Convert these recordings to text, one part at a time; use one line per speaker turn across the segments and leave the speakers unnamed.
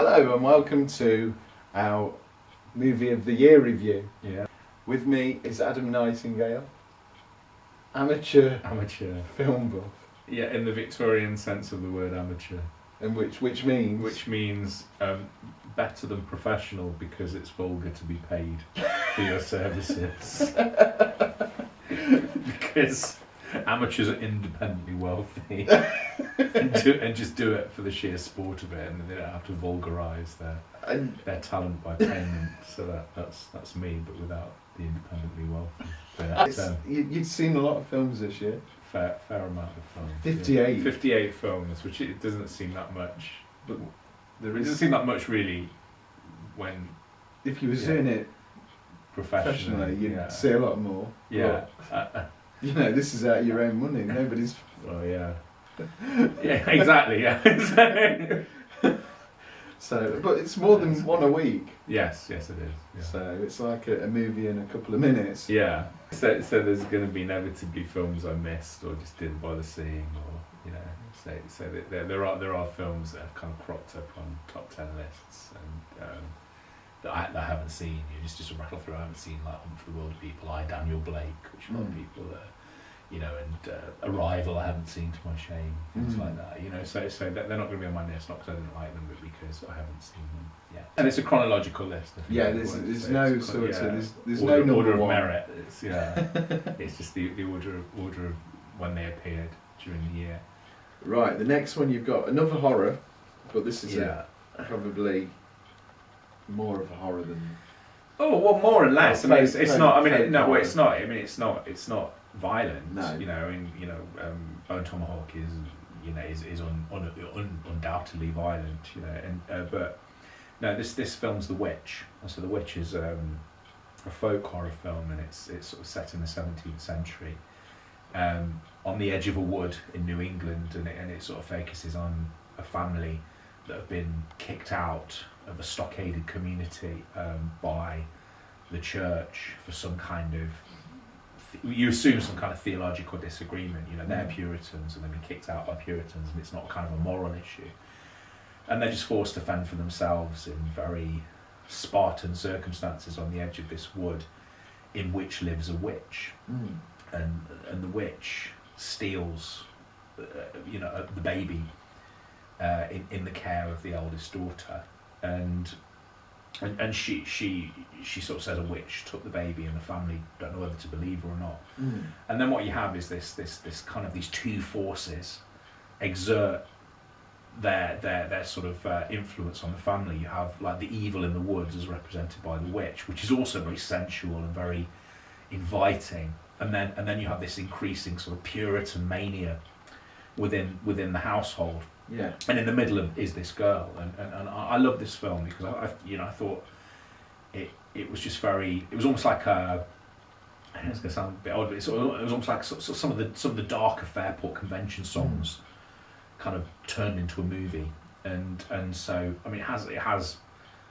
Hello and welcome to our Movie of the Year review.
Yeah.
With me is Adam Nightingale, amateur film buff.
Yeah, in the Victorian sense of the word amateur.
And which means?
Which means better than professional because it's vulgar to be paid for your services. Because amateurs are independently wealthy and just do it for the sheer sport of it, and they don't have to vulgarise their talent by payment. So that's me, but without the independently wealthy. But,
you'd seen a lot of films this year.
Fair amount of films.
58.
Yeah. 58 films, which it doesn't seem that much.
But
it doesn't seem that much really when...
If you were doing it
professionally,
you'd see a lot more.
Yeah.
You know, this is out of your own money. Nobody's...
Well, yeah. Yeah, exactly, yeah.
So, but it's more than one a week.
Yes, it is. Yeah.
So it's like a movie in a couple of minutes.
Yeah. So there's going to be inevitably films I missed or just didn't bother seeing, or you know, so there are films that have kind of cropped up on top 10 lists and that I haven't seen. You just rattle through. I haven't seen like Hunt for the World People, Daniel Blake, which a lot of people you know, and Arrival I haven't seen to my shame, things like that, you know, so they're not going to be on my list, not because I didn't like them, but because I haven't seen them yet. And it's a chronological list.
Yeah, there's no sort of, there's no
order of
one.
merit. It's, it's just the order of when they appeared during the year.
Right, the next one you've got another horror, but this is probably more of a horror than...
Oh, well, more and less. I mean, it's not. I mean, no,
horror.
it's not. I mean, it's not violent.
No.
You know, and Bone Tomahawk is undoubtedly violent. You know, and but no, this film's The Witch. So The Witch is a folk horror film, and it's sort of set in the 17th century, on the edge of a wood in New England, and it sort of focuses on a family that have been kicked out of a stockaded community by the church for some kind of, you assume some kind of theological disagreement. You know, they're Puritans and they've been kicked out by Puritans, and it's not kind of a moral issue. And they're just forced to fend for themselves in very Spartan circumstances on the edge of this wood in which lives a witch. And the witch steals the baby in the care of the eldest daughter, and she sort of says a witch took the baby, and the family don't know whether to believe her or not. And then what you have is this kind of, these two forces exert their sort of influence on the family. You have like the evil in the woods as represented by the witch, which is also very sensual and very inviting, and then you have this increasing sort of Puritan mania within the household.
Yeah.
And in the middle is this girl, and I love this film because I thought it was just very, it was almost like a, I know it's going to sound a bit odd, but it was almost like some of the darker Fairport Convention songs kind of turned into a movie, and so I mean it has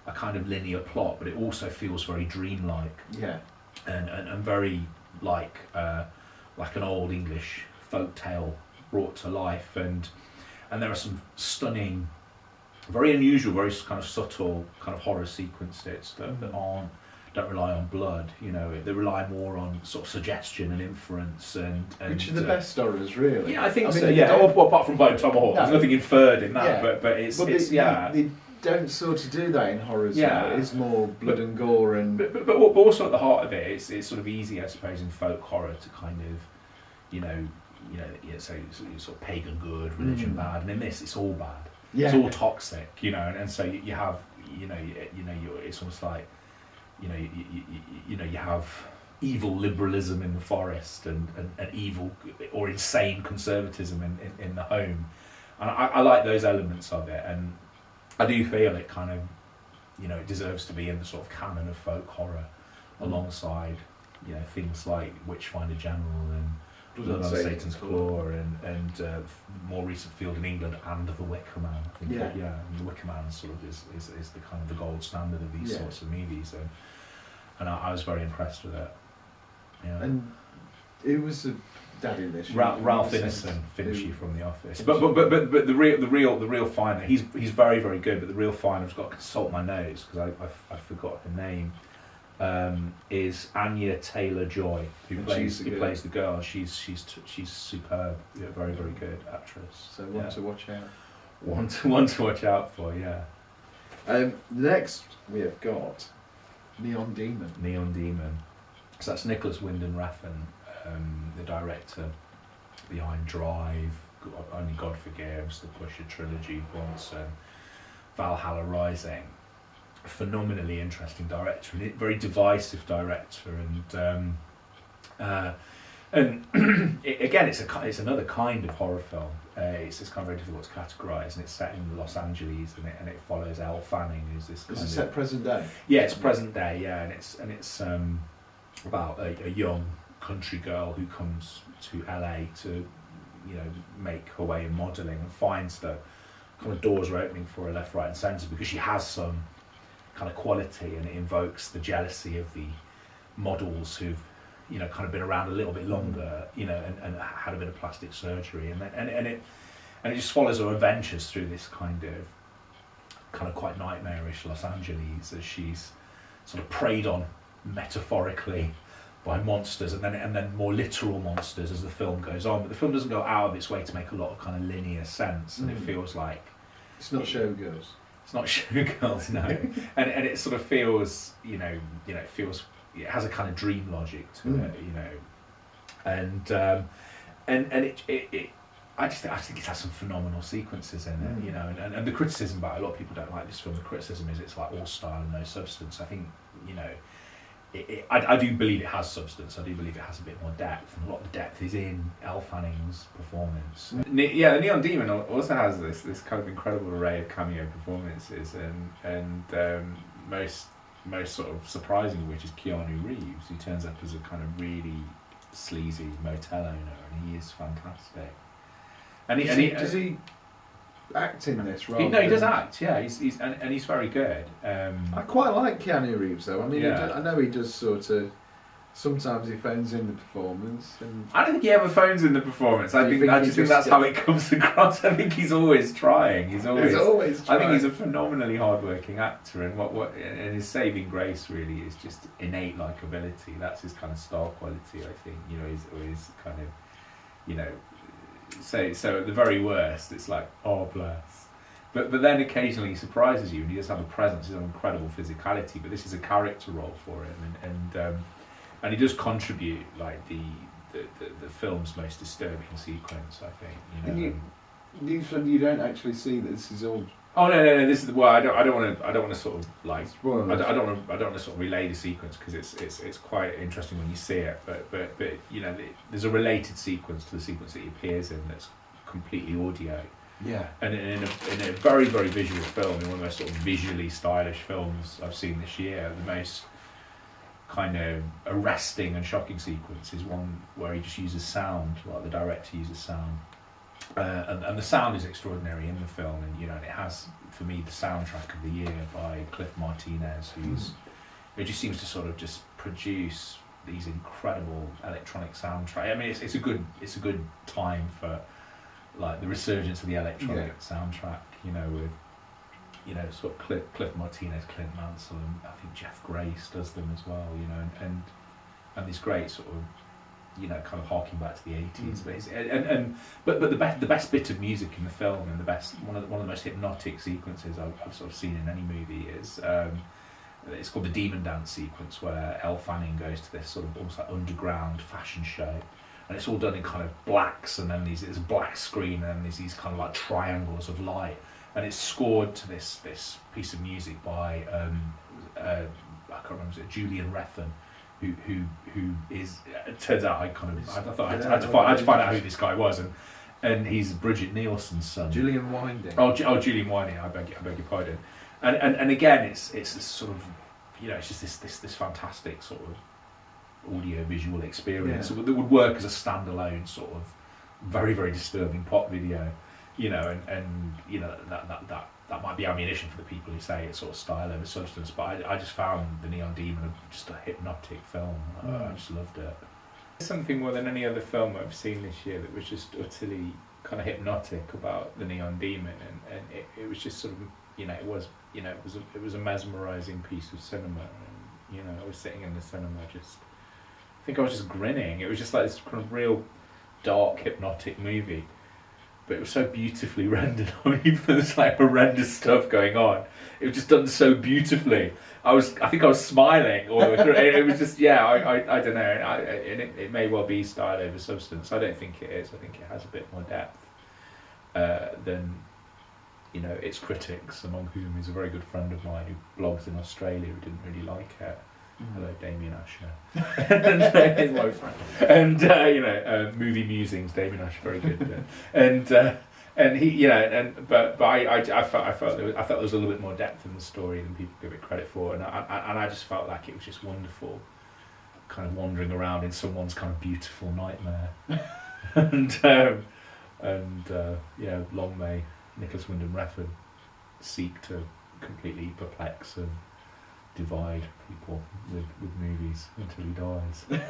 a kind of linear plot, but it also feels very dreamlike.
Yeah.
And very like an old English folk tale brought to life, and there are some stunning, very unusual, very kind of subtle kind of horror sequences that don't rely on blood. You know, they rely more on sort of suggestion and inference, and
which are the best horrors, really.
Yeah, I think so. Yeah, well, apart from Bone Tomahawk, there's nothing inferred in that.
Yeah.
But
they don't sort of do that in horrors.
Yeah,
it's more blood and gore, and
but also at the heart of it, it's sort of easy, I suppose, in folk horror to kind of, so sort of pagan good, religion bad, and in this it's all bad.
Yeah.
It's all toxic, you know, and so you have, it's almost like, you have evil liberalism in the forest and evil or insane conservatism in the home, and I like those elements of it, and I do feel it kind of, it deserves to be in the sort of canon of folk horror, alongside, things like Witchfinder General and Blood on Satan's Claw and more recent Field in England and The Wicker Man. I think The Wicker Man sort of is the kind of the gold standard of these sorts of movies, and I was very impressed with it. Yeah.
And it was dad in this.
Ralph Ineson, Finchy from The Office. But the real finder, he's very, very good. But the real finder, I've got to consult my notes because I forgot her name. Is Anya Taylor-Joy, who plays the girl. She's superb. Yeah, very, very good actress.
So one to watch out.
One to watch out for. Yeah.
Next we have got Neon Demon.
Neon Demon. So that's Nicholas Winding Refn, the director behind Drive, Only God Forgives, the Pusher trilogy, Bronson, Valhalla Rising. A phenomenally interesting director, and very divisive director, and again, it's another kind of horror film. It's just kind of very difficult to categorise, and it's set in Los Angeles, and it follows Elle Fanning, who's this.
Is it set present day?
Yeah, it's present day. Yeah, and it's about a young country girl who comes to LA to, make her way in modelling, and finds that kind of doors are opening for her left, right, and centre because she has some kind of quality, and it invokes the jealousy of the models who've kind of been around a little bit longer, and had a bit of plastic surgery, and it just follows her adventures through this kind of quite nightmarish Los Angeles as she's sort of preyed on metaphorically by monsters, and then more literal monsters as the film goes on. But the film doesn't go out of its way to make a lot of kind of linear sense, and it feels like
it's not Showgirls.
It's not Showgirls, no. and it sort of feels, it has a kind of dream logic to it, and I think it has some phenomenal sequences in it, and the criticism about it, a lot of people don't like this film. The criticism is it's like all style and no substance. I think I do believe it has substance. I do believe it has a bit more depth, and a lot of the depth is in Elle Fanning's performance. The Neon Demon also has this kind of incredible array of cameo performances, and most sort of surprising of which is Keanu Reeves, who turns up as a kind of really sleazy motel owner, and he is fantastic. And
does he act in this?
He does act. Yeah, he's very good.
I quite like Keanu Reeves though. I mean, I know he does sort of. Sometimes he phones in the performance, and
I don't think he ever phones in the performance. I just think that's how it comes across. I think he's always trying. He's always trying. I think he's a phenomenally hard-working actor, and his saving grace really is just innate likability. That's his kind of star quality. I think he's kind of, so at the very worst, it's like, oh bless. But then occasionally he surprises you, and he does have a presence. He has an incredible physicality. But this is a character role for him, and he does contribute, like the film's most disturbing sequence, I think.
And you don't actually see that this is all.
Oh no! This is I don't want to sort of like. I don't want to sort of relay the sequence because it's quite interesting when you see it. But there's a related sequence to the sequence that he appears in that's completely audio.
Yeah.
And in a very, very visual film, in one of the most sort of visually stylish films I've seen this year, the most kind of arresting and shocking sequence is one where he just uses sound, like the director uses sound, and the sound is extraordinary in the film, and it has for me the soundtrack of the year by Cliff Martinez, who just seems to sort of just produce these incredible electronic soundtrack. I mean, it's a good time for like the resurgence of the electronic soundtrack, with sort of Cliff Martinez, Clint Mansell, and I think Jeff Grace does them as well, and this great sort of, kind of harking back to the 80s. But the best bit of music in the film, and one of the most hypnotic sequences I've sort of seen in any movie is it's called the Demon Dance sequence, where Elle Fanning goes to this sort of almost like underground fashion show. And it's all done in kind of blacks, and then there's a black screen, and then there's these kind of like triangles of light. And it's scored to this piece of music by I can't remember, is it Julian Refn, who is, it turns out I thought I had to find out who this guy was, and he's Bridget Nielsen's son.
Julian Winding.
Oh, Julian Winding. I beg your pardon. And again, it's this sort of, it's just this fantastic sort of audio visual experience that would work as a standalone sort of very, very disturbing pop video. That might be ammunition for the people who say it's sort of style over substance, but I just found the Neon Demon just a hypnotic film. I just loved it. Something more than any other film I've seen this year that was just utterly kind of hypnotic about the Neon Demon, and it was just sort of, it was a mesmerising piece of cinema, and I was sitting in the cinema I think I was just grinning. It was just like this kind of real dark, hypnotic movie, but it was so beautifully rendered. I mean, even though there's like horrendous stuff going on, it was just done so beautifully. I think I was smiling all the way through. It was just, I don't know. It may well be style over substance. I don't think it is. I think it has a bit more depth than its critics, among whom is a very good friend of mine who blogs in Australia who didn't really like it. Hello, Damien Asher. And he's my friend. And movie musings, Damien Asher, very good. And he, but I felt there was a little bit more depth in the story than people give it credit for, and I just felt like it was just wonderful, kind of wandering around in someone's kind of beautiful nightmare. Long may Nicholas Winding Refn seek to completely perplex and divide people with movies until he dies.
Keep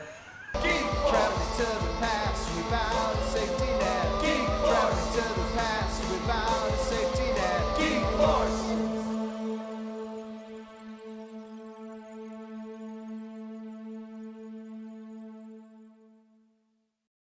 traveling to the past without safety.